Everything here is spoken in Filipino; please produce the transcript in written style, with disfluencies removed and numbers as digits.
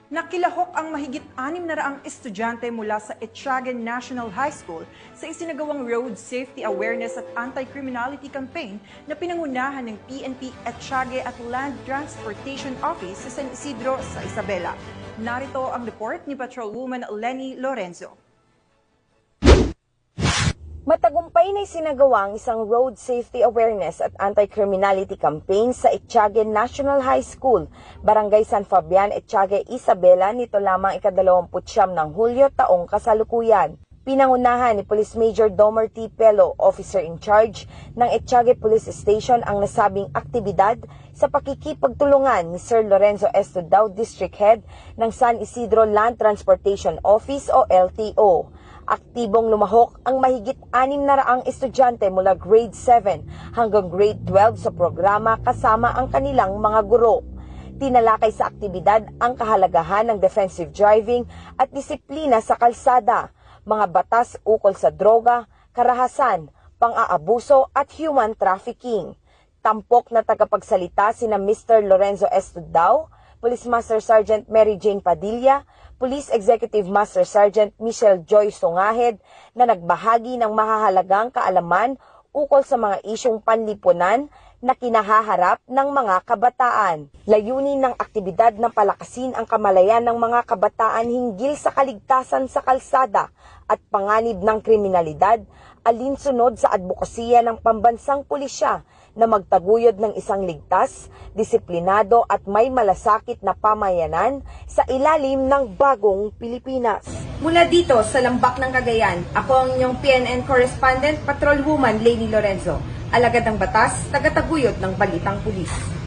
Nakilahok ang mahigit 600 estudyante mula sa Etchaguen National High School sa isinagawang Road Safety Awareness at Anti-Criminality Campaign na pinangunahan ng PNP Etchaguen at Land Transportation Office sa San Isidro sa Isabela. Narito ang report ni Patrolwoman Lenny Lorenzo. Matagumpay na isinagawa ang isang road safety awareness at anti-criminality campaign sa Etchaguen National High School, Barangay San Fabian, Etchaguen, Isabela nito lamang ika-29 ng Hulyo taong kasalukuyan. Pinangunahan ni Police Major Domer T. Pelo, Officer in Charge ng Etchaguen Police Station ang nasabing aktibidad sa pakikipagtulungan ni Sir Lorenzo Estudao, District Head ng San Isidro Land Transportation Office o LTO. Aktibong lumahok ang mahigit 600 estudyante mula grade 7 hanggang grade 12 sa programa kasama ang kanilang mga guro. Tinalakay sa aktibidad ang kahalagahan ng defensive driving at disiplina sa kalsada, mga batas ukol sa droga, karahasan, pang-aabuso at human trafficking. Tampok na tagapagsalita sina Mr. Lorenzo Estudao, Police Master Sergeant Mary Jane Padilla, Police Executive Master Sergeant Michelle Joy Songahed na nagbahagi ng mahahalagang kaalaman ukol sa mga isyong panlipunan na kinahaharap ng mga kabataan. Layunin ng aktibidad na palakasin ang kamalayan ng mga kabataan hinggil sa kaligtasan sa kalsada at panganib ng kriminalidad, alinsunod sa advokasya ng pambansang pulisya na magtaguyod ng isang ligtas, disiplinado at may malasakit na pamayanan sa ilalim ng bagong Pilipinas. Mula dito sa Lambak ng Cagayan, ako ang inyong PNN correspondent, Patrolwoman Lenny Lorenzo, alagad ng batas, tagataguyod ng Balitang Pulis.